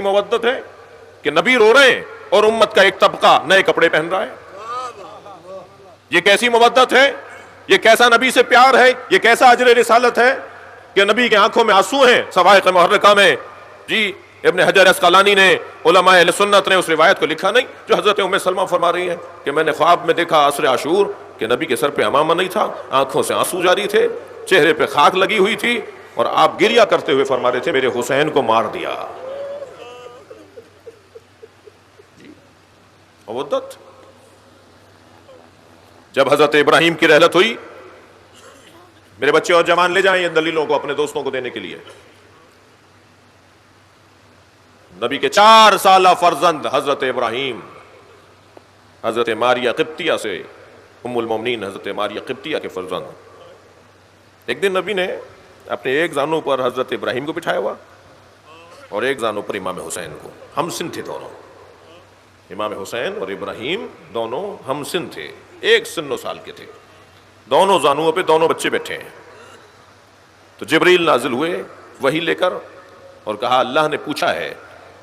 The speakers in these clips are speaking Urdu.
مودت ہے کہ نبی رو رہے ہیں اور امت کا ایک طبقہ نئے کپڑے پہن رہا ہے. یہ کیسی مودت ہے؟ یہ کیسا نبی سے پیار ہے؟ یہ کیسا اجر رسالت ہے کہ نبی کی آنکھوں میں آنسو ہیں صواعق محرکہ میں. جی ابن حجر اسقلانی نے، علماء اہل سنت نے اس روایت کو لکھا نہیں جو حضرت ام سلمہ فرما رہی ہیں کہ میں نے خواب میں دیکھا عصر عاشور کہ نبی کے سر پہ عمامہ نہیں تھا، آنکھوں سے آنسو جاری تھے، چہرے پہ خاک لگی ہوئی تھی، اور آپ گریہ کرتے ہوئے فرما رہے تھے میرے حسین کو مار دیا. مودت. جب حضرت ابراہیم کی رحلت ہوئی، میرے بچے اور جوان لے جائیں ان دلیلوں کو اپنے دوستوں کو دینے کے لیے. نبی کے 4 سالہ فرزند حضرت ابراہیم حضرت ماریہ قبطیہ سے، ام المومنین حضرت ماریہ قبطیہ کے فرزند. ایک دن نبی نے اپنے ایک زانو پر حضرت ابراہیم کو بٹھایا ہوا اور ایک زانو پر امام حسین کو. ہم سن تھے دونوں، امام حسین اور ابراہیم دونوں ہم سن تھے، ایک سن و سال کے تھے. دونوں زانوؤں پہ دونوں بچے بیٹھے ہیں. تو جبریل نازل ہوئے وحی لے کر اور کہا اللہ نے پوچھا ہے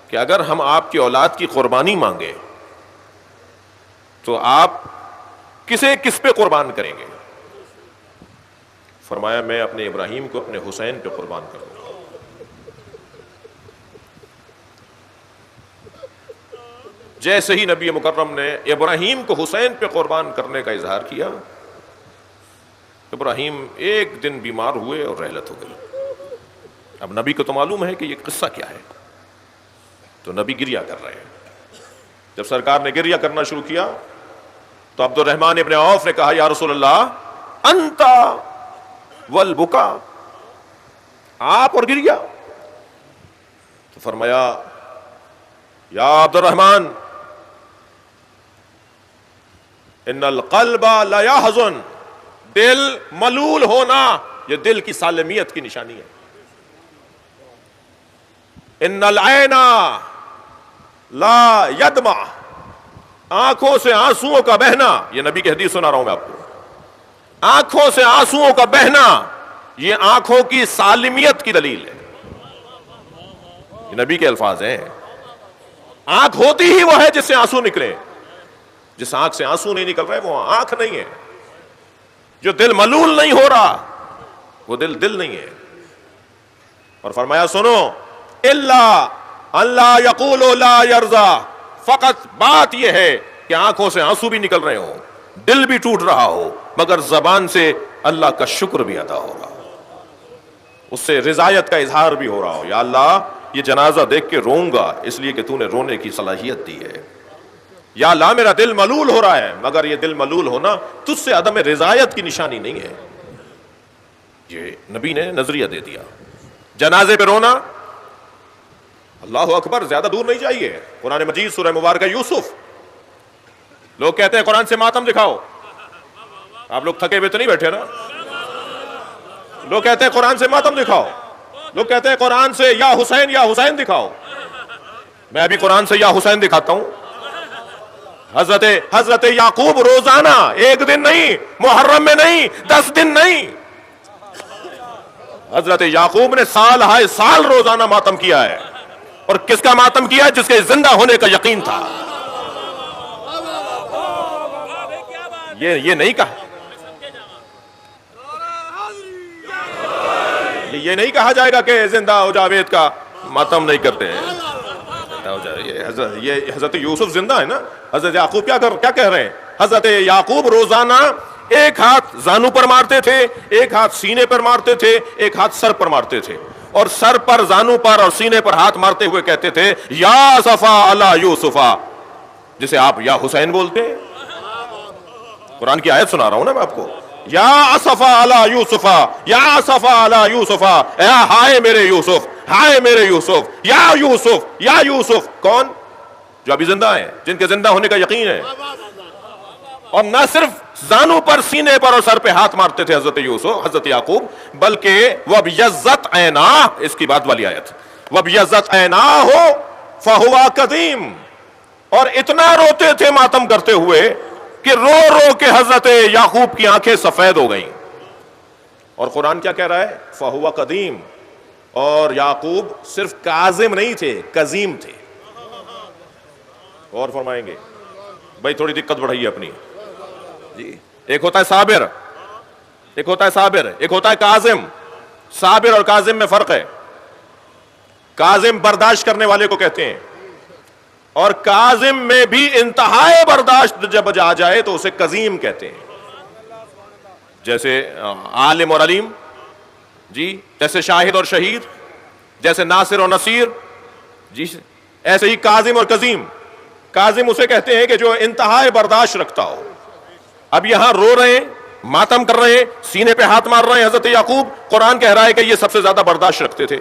کہ اگر ہم آپ کی اولاد کی قربانی مانگے تو آپ کسے کس پہ قربان کریں گے؟ فرمایا میں اپنے ابراہیم کو اپنے حسین پہ قربان کروں گا. جیسے ہی نبی مکرم نے ابراہیم کو حسین پہ قربان کرنے کا اظہار کیا، ابراہیم ایک دن بیمار ہوئے اور رحلت ہو گئی. اب نبی کو تو معلوم ہے کہ یہ قصہ کیا ہے، تو نبی گریہ کر رہے ہیں. جب سرکار نے گریہ کرنا شروع کیا تو عبد الرحمن ابن عوف نے کہا یا رسول اللہ انتا والبکا، آپ اور گریہ. تو فرمایا یا عبد الرحمن ان القلب لا يحزن، دل ملول ہونا یہ دل کی سالمیت کی نشانی ہے. ان العین لا يدمع، آنکھوں سے آنسوؤں کا بہنا، یہ نبی کی حدیث سنا رہا ہوں میں آپ کو، آنکھوں سے آنسوؤں کا بہنا یہ آنکھوں کی سالمیت کی دلیل ہے. یہ نبی کے الفاظ ہیں. آنکھ ہوتی ہی وہ ہے جس سے آنسو نکلے، جس آنکھ سے آنسو نہیں نکل رہے وہ آنکھ نہیں ہے. جو دل ملول نہیں ہو رہا وہ دل نہیں ہے. اور فرمایا سنو الا اللہ یقول لا یرضا، فقط بات یہ ہے کہ آنکھوں سے آنسو بھی نکل رہے ہوں، دل بھی ٹوٹ رہا ہو، مگر زبان سے اللہ کا شکر بھی ادا ہو رہا ہو، اس سے رضایت کا اظہار بھی ہو رہا ہو. یا اللہ یہ جنازہ دیکھ کے روؤں گا اس لیے کہ تو نے رونے کی صلاحیت دی ہے. یا اللہ میرا دل ملول ہو رہا ہے، مگر یہ دل ملول ہونا تجھ سے عدم رضایت کی نشانی نہیں ہے. یہ نبی نے نظریہ دے دیا. جنازے پہ رونا، اللہ اکبر، زیادہ دور نہیں جائیے. قرآن مجید سورہ مبارکہ یوسف، لوگ کہتے ہیں قرآن سے ماتم دکھاؤ. آپ لوگ تھکے ہوئے تو نہیں بیٹھے نا؟ لوگ کہتے ہیں قرآن سے ماتم دکھاؤ، لوگ کہتے ہیں قرآن سے یا حسین دکھاؤ. میں ابھی قرآن سے یا حسین دکھاتا ہوں. حضرت یعقوب روزانہ، ایک دن نہیں، محرم میں نہیں، 10 دن نہیں، حضرت یعقوب نے سال ہائے سال روزانہ ماتم کیا ہے. اور کس کا ماتم کیا ہے؟ جس کے زندہ ہونے کا یقین تھا. یہ نہیں کہا، یہ نہیں کہا جائے گا کہ زندہ ہو جاوید کا ماتم نہیں کرتے ہیں. یہ حضرت یوسف زندہ ہے نا. حضرت یعقوب کیا کہہ رہے ہیں؟ حضرت یعقوب روزانہ ایک ہاتھ زانو پر مارتے تھے، ایک ہاتھ سینے پر مارتے تھے، ایک ہاتھ سر پر مارتے تھے، اور سر پر، زانو پر اور سینے پر ہاتھ مارتے ہوئے کہتے تھے یا اسفا علی یوسفا، جسے آپ یا حسین بولتے ہیں. قرآن کی آیت سنا رہا ہوں نا میں آپ کو. یا اسفا علی یوسفا، یا اسفا علی یوسفا، ہائے میرے یوسف، ہائے میرے یوسف، یا یوسف، یا یوسف. کون؟ جو ابھی زندہ ہیں، جن کے زندہ ہونے کا یقین ہے. اور نہ صرف زانو پر، سینے پر اور سر پہ ہاتھ مارتے تھے حضرت یعقوب، بلکہ وَبْيَضَّتْ عَيْنَاهُ، اس کی بعد والی آیت، وَبْيَضَّتْ عَيْنَاهُ فَهُوَ قَدِيمٌ، اور اتنا روتے تھے ماتم کرتے ہوئے کہ رو رو کے حضرت یعقوب کی آنکھیں سفید ہو گئیں. اور قرآن کیا کہہ رہا ہے؟ فَهُوَ قَدِيمٌ، اور یعقوب صرف کاظم نہیں تھے، کظیم تھے. اور فرمائیں گے بھائی تھوڑی دقت بڑھائی اپنی جی. ایک ہوتا ہے صابر، ایک ہوتا ہے صابر، ایک ہوتا ہے کاظم. صابر اور کاظم میں فرق ہے. کاظم برداشت کرنے والے کو کہتے ہیں، اور کاظم میں بھی انتہائی برداشت جب آ جائے تو اسے کظیم کہتے ہیں. جیسے عالم اور علیم جی، جیسے شاہد اور شہید، جیسے ناصر اور نصیر جی، ایسے ہی کاظم اور کظیم. کاظم اسے کہتے ہیں کہ جو انتہائی برداشت رکھتا ہو. اب یہاں رو رہے ہیں، ماتم کر رہے ہیں، سینے پہ ہاتھ مار رہے ہیں حضرت یعقوب. قرآن کہہ رہا ہے کہ یہ سب سے زیادہ برداشت رکھتے تھے.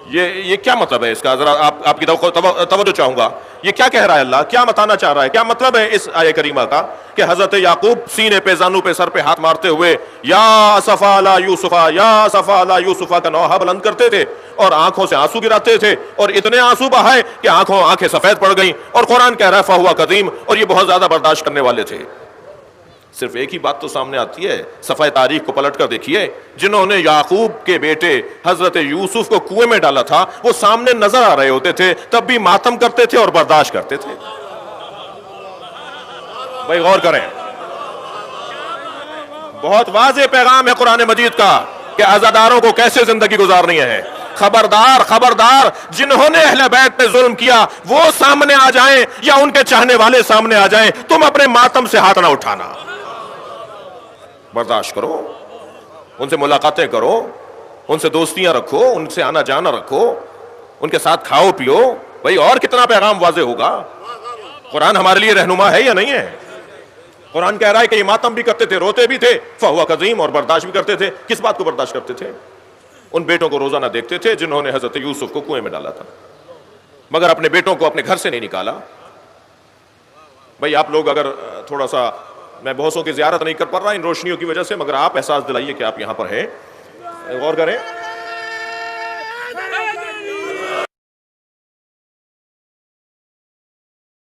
یہ کیا مطلب ہے اس کا؟ ذرا آپ کی توجہ چاہوں گا. یہ کیا کہہ رہا ہے اللہ؟ کیا بتانا چاہ رہا ہے؟ کیا مطلب ہے اس آیہ کریمہ کا کہ حضرت یعقوب سینے پہ، زانو پہ، سر پہ ہاتھ مارتے ہوئے یا اسفا علی یوسفا، یا اسفا علی یوسفا کا نوحہ بلند کرتے تھے اور آنکھوں سے آنسو گراتے تھے، اور اتنے آنسو بہائے کہ آنکھیں سفید پڑ گئیں. اور قرآن کہہ رہا ہے فہو قدیم، اور یہ بہت زیادہ برداشت کرنے والے تھے. صرف ایک ہی بات تو سامنے آتی ہے، صفحہ تاریخ کو پلٹ کر دیکھیے. جنہوں نے یعقوب کے بیٹے حضرت یوسف کو کنویں میں ڈالا تھا وہ سامنے نظر آ رہے ہوتے تھے، تب بھی ماتم کرتے تھے اور برداشت کرتے تھے. بھائی غور کریں، بہت واضح پیغام ہے قرآن مجید کا کہ عزاداروں کو کیسے زندگی گزارنی ہے. خبردار خبردار، جنہوں نے اہل بیت پہ ظلم کیا وہ سامنے آ جائیں یا ان کے چاہنے والے سامنے آ جائیں، تم اپنے ماتم سے ہاتھ نہ اٹھانا. برداشت کرو، ان سے ملاقاتیں کرو، ان سے دوستیاں رکھو، ان سے آنا جانا رکھو، ان کے ساتھ کھاؤ پیو. بھائی اور کتنا پیغام واضح ہوگا؟ قرآن ہمارے لیے رہنما ہے یا نہیں ہے؟ قرآن کہہ رہا ہے کہ یہ ماتم بھی کرتے تھے، روتے بھی تھے، فہو قدیم، اور برداشت بھی کرتے تھے. کس بات کو برداشت کرتے تھے؟ ان بیٹوں کو روزانہ دیکھتے تھے جنہوں نے حضرت یوسف کو کنویں میں ڈالا تھا، مگر اپنے بیٹوں کو اپنے گھر سے نہیں نکالا. بھائی آپ لوگ اگر تھوڑا سا، میں بہتوں کی زیارت نہیں کر پا رہا ان روشنیوں کی وجہ سے، مگر آپ احساس دلائیے کہ آپ یہاں پر ہیں. غور کریں.